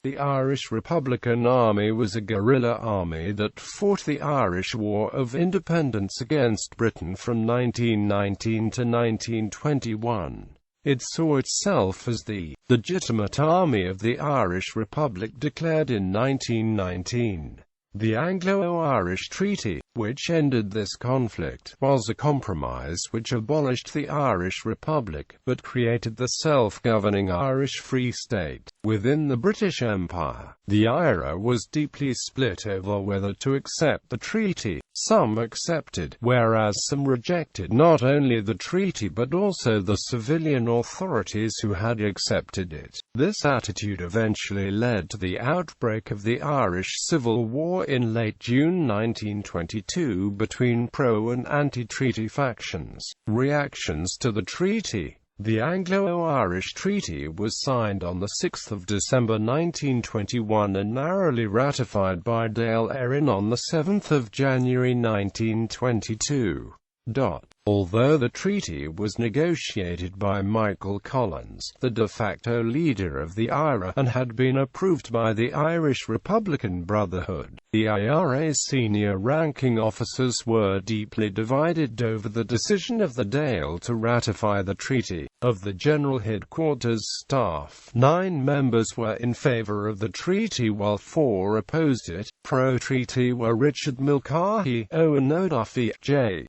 The Irish Republican Army was a guerrilla army that fought the Irish War of Independence against Britain from 1919 to 1921. It saw itself as the legitimate army of the Irish Republic declared in 1919. The Anglo-Irish Treaty, which ended this conflict, was a compromise which abolished the Irish Republic, but created the self-governing Irish Free State. Within the British Empire, the IRA was deeply split over whether to accept the treaty. Some accepted, whereas some rejected not only the treaty but also the civilian authorities who had accepted it. This attitude eventually led to the outbreak of the Irish Civil War in late June 1922 between pro- and anti-treaty factions. Reactions to the treaty. The Anglo-Irish Treaty was signed on 6 December 1921 and narrowly ratified by Dáil Éireann on 7 January 1922. Although the treaty was negotiated by Michael Collins, the de facto leader of the IRA, and had been approved by the Irish Republican Brotherhood, the IRA's senior-ranking officers were deeply divided over the decision of the Dáil to ratify the treaty. Of the General Headquarters staff, 9 members were in favour of the treaty while 4 opposed it. Pro-treaty were Richard Mulcahy, Owen O'Duffy, J.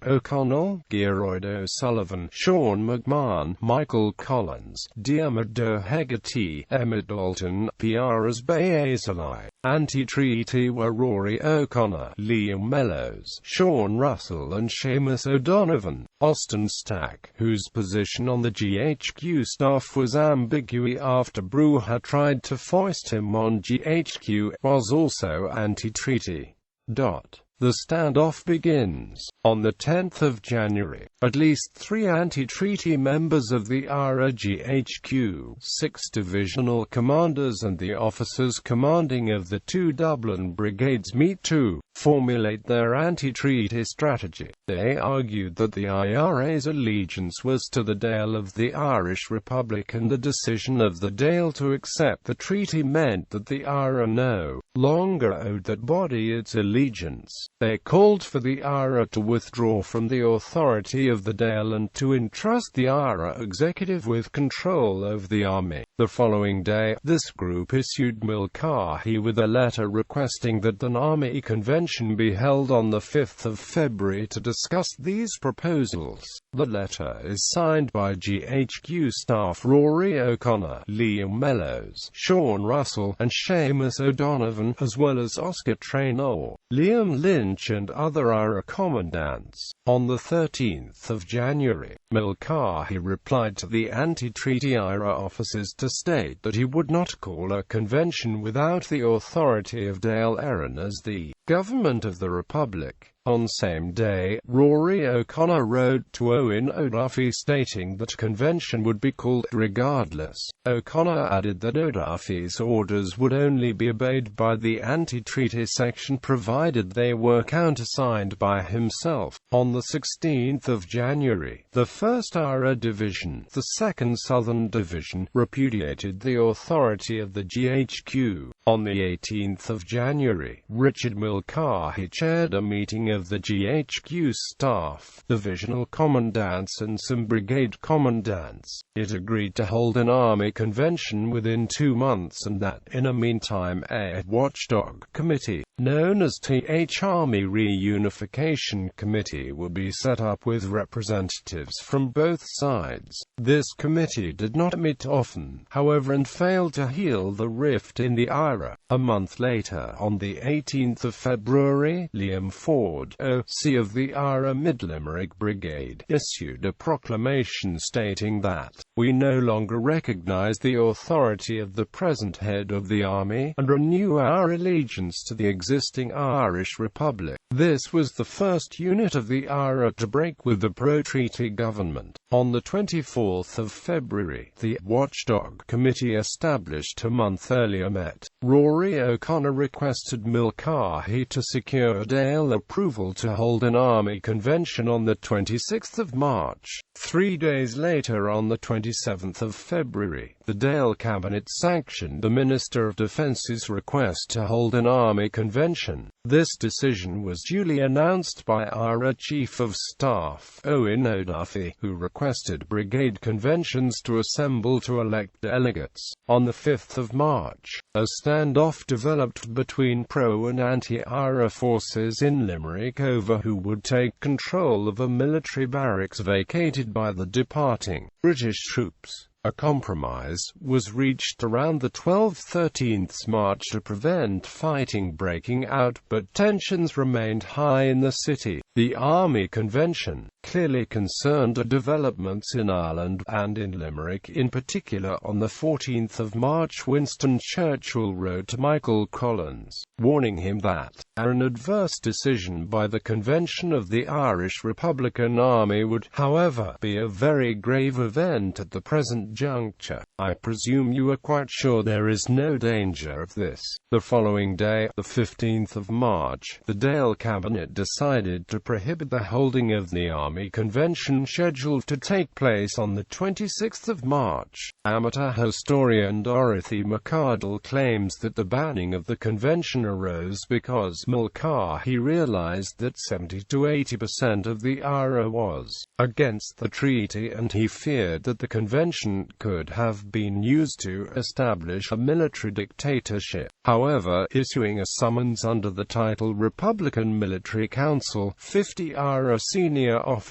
O'Connell, Gearoid O'Sullivan, Sean McMahon, Michael Collins, Diarmid O'Hegarty, Emma Dalton, Piaras Baazilai. Anti-treaty were Rory O'Connor, Liam Mellows, Sean Russell and Seamus O'Donovan. Austin Stack, whose position on the GHQ staff was ambiguous after Brew had tried to foist him on GHQ, was also anti-treaty. The standoff begins. On 10 January, at least 3 anti-treaty members of the IRA GHQ, 6 divisional commanders and the officers commanding of the 2 Dublin brigades meet to formulate their anti-treaty strategy. They argued that the IRA's allegiance was to the Dáil of the Irish Republic and the decision of the Dáil to accept the treaty meant that the IRA no longer owed that body its allegiance. They called for the IRA to withdraw from the authority of the Dáil and to entrust the IRA executive with control over the army. The following day, this group issued Mulcahy with a letter requesting that an army convention be held on 5 February to discuss these proposals. The letter is signed by GHQ staff Rory O'Connor, Liam Mellows, Sean Russell, and Seamus O'Donovan, as well as Oscar Traynor, Liam Lynch and other IRA commandants. On 13 January, Mulcahy replied to the anti-treaty IRA officers to state that he would not call a convention without the authority of Dáil Éireann as the government of the Republic. On same day, Rory O'Connor wrote to Owen O'Duffy stating that convention would be called regardless. O'Connor added that O'Duffy's orders would only be obeyed by the anti-treaty section provided they were countersigned by himself. On 16 January, the 1st IRA Division, the 2nd Southern Division, repudiated the authority of the GHQ. On 18 January, Richard Mulcahy chaired a meeting of the GHQ staff, divisional commandants and some brigade commandants. It agreed to hold an army convention within 2 months and that, in the meantime, a watchdog committee, known as TH Army Reunification Committee, would be set up with representatives from both sides. This committee did not meet often, however, and failed to heal the rift in the IRA. A month later, on 18 February, Liam Ford, OC of the IRA Mid-Limerick Brigade, issued a proclamation stating that, "We no longer recognise the authority of the present head of the army, and renew our allegiance to the existing Irish Republic." This was the first unit of the IRA to break with the pro-treaty government. On 24 February, the Watchdog Committee, established a month earlier, met. Rory O'Connor requested Mulcahy to secure Dáil approval approval to hold an army convention on the 26th of March. 3 days later, on the 27th of February, the Dáil cabinet sanctioned the Minister of Defence's request to hold an army convention. This decision was duly announced by IRA Chief of Staff Owen O'Duffy, who requested brigade conventions to assemble to elect delegates. On the 5th of March, a standoff developed between pro- and anti-IRA forces in Limerick over who would take control of a military barracks vacated by the departing British troops. A compromise was reached around the 12-13th March to prevent fighting breaking out, but tensions remained high in the city. The Army Convention clearly concerned developments in Ireland, and in Limerick in particular. On the 14th of March, Winston Churchill wrote to Michael Collins, warning him that an adverse decision by the convention of the Irish Republican Army would, however, be a very grave event at the present juncture. I presume you are quite sure there is no danger of this. The following day, the 15th of March, the Dáil cabinet decided to prohibit the holding of the Army Convention scheduled to take place on the 26th of March. Amateur historian Dorothy McArdle claims that the banning of the convention arose because Mulcahy realized that 70 to 80% of the IRA was against the treaty, and he feared that the convention could have been used to establish a military dictatorship. However, issuing a summons under the title Republican Military Council, 50 IRA senior officers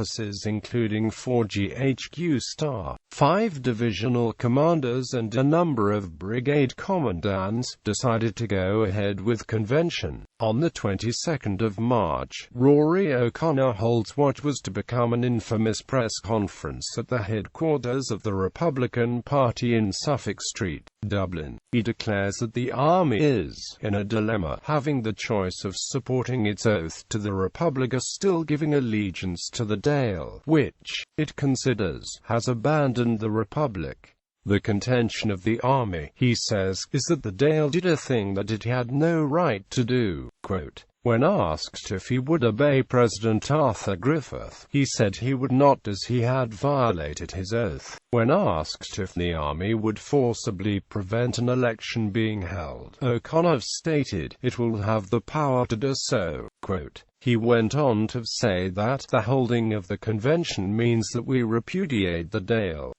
including 4 GHQ staff, 5 divisional commanders and a number of brigade commandants, decided to go ahead with convention. On the 22nd of March, Rory O'Connor holds what was to become an infamous press conference at the headquarters of the Republican Party in Suffolk Street, Dublin. He declares that the army is in a dilemma, having the choice of supporting its oath to the Republic or still giving allegiance to the Dáil, which, it considers, has abandoned the Republic. The contention of the army, he says, is that the Dáil did a thing that it had no right to do. Quote, when asked if he would obey President Arthur Griffith, he said he would not as he had violated his oath. When asked if the army would forcibly prevent an election being held, O'Connor stated, it will have the power to do so. Quote, he went on to say that the holding of the convention means that we repudiate the Dáil.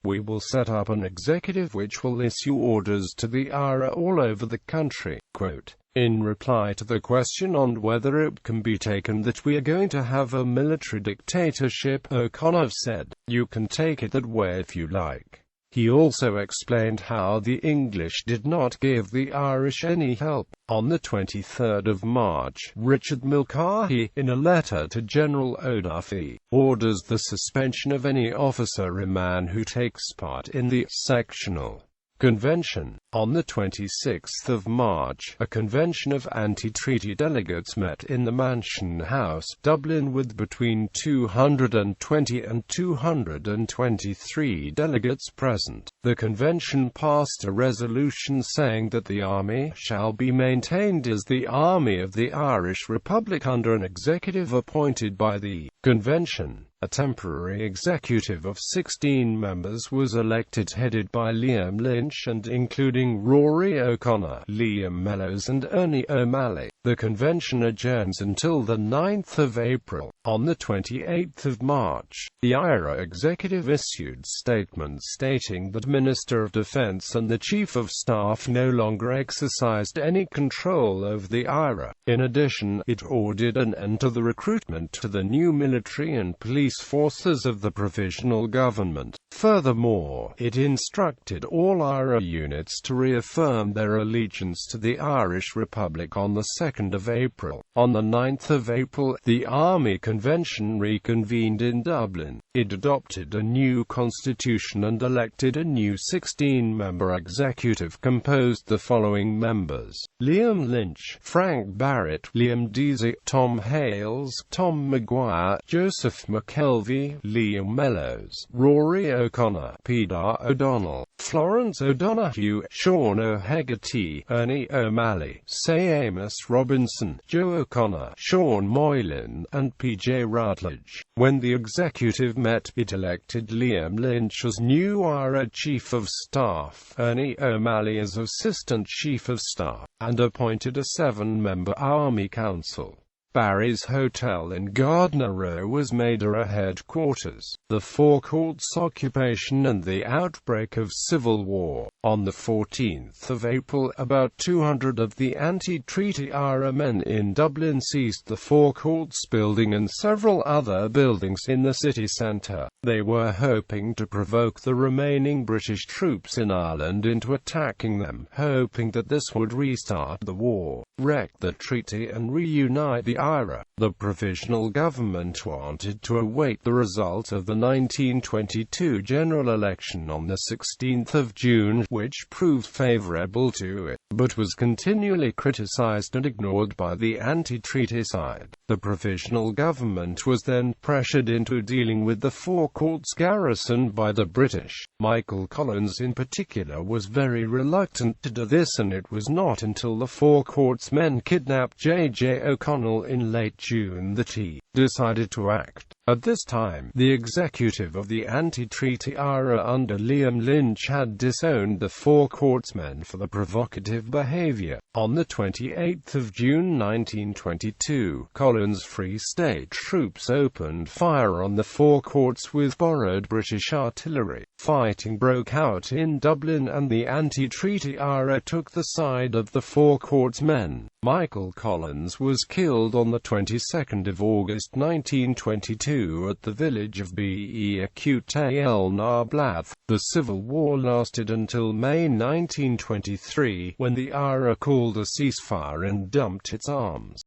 We will set up an executive which will issue orders to the IRA all over the country. Quote, in reply to the question on whether it can be taken that we are going to have a military dictatorship, O'Connor said, you can take it that way if you like. He also explained how the English did not give the Irish any help. On the 23rd of March, Richard Mulcahy, in a letter to General O'Duffy, orders the suspension of any officer or man who takes part in the sectional convention. On the 26th of March, a convention of anti-treaty delegates met in the Mansion House, Dublin, with between 220 and 223 delegates present. The convention passed a resolution saying that the army shall be maintained as the Army of the Irish Republic under an executive appointed by the convention. A temporary executive of 16 members was elected, headed by Liam Lynch and including Rory O'Connor, Liam Mellows and Ernie O'Malley. The convention adjourns until the 9th of April. On the 28th of March, the IRA executive issued statements stating that Minister of Defence and the Chief of Staff no longer exercised any control over the IRA. In addition, it ordered an end to the recruitment to the new military and police forces of the provisional government. Furthermore, it instructed all IRA units to reaffirm their allegiance to the Irish Republic on the 2nd of April. On the 9th of April, the Army Convention reconvened in Dublin. It adopted a new constitution and elected a new 16-member executive composed the following members: Liam Lynch, Frank Barrett, Liam Deasy, Tom Hales, Tom Maguire, Joseph McKelvey, Liam Mellows, Rory O'Connor, Peter O'Donnell, Florence O'Donoghue, Sean O'Hegarty, Ernie O'Malley, Say Amos Robinson, Joe O'Connor, Sean Moylan, and P.J. Rutledge. When the executive met, it elected Liam Lynch as new IRA Chief of Staff, Ernie O'Malley as Assistant Chief of Staff, and appointed a 7-member Army Council. Barry's Hotel in Gardner Row was made IRA headquarters. The Four Courts occupation and the outbreak of civil war. On the 14th of April, about 200 of the anti-treaty IRA men in Dublin seized the Four Courts building and several other buildings in the city centre. They were hoping to provoke the remaining British troops in Ireland into attacking them, hoping that this would restart the war, wreck the treaty and reunite the IRA. The provisional government wanted to await the result of the 1922 general election on the 16th of June, which proved favourable to it, but was continually criticised and ignored by the anti-treaty side. The provisional government was then pressured into dealing with the Four Courts garrison by the British. Michael Collins in particular was very reluctant to do this, and it was not until the Four Courts men kidnapped J.J. O'Connell in late June that he decided to act. At this time, the executive of the anti-treaty IRA under Liam Lynch had disowned the Four Courts men for the provocative behaviour. On the 28th of June 1922, Collins' Free State troops opened fire on the Four Courts with borrowed British artillery. Fighting broke out in Dublin and the anti-treaty IRA took the side of the Four Courts men. Michael Collins was killed on the 22nd of August 1922 at the village of Be'equta-el-Narblath. The civil war lasted until May 1923, when the IRA called a ceasefire and dumped its arms.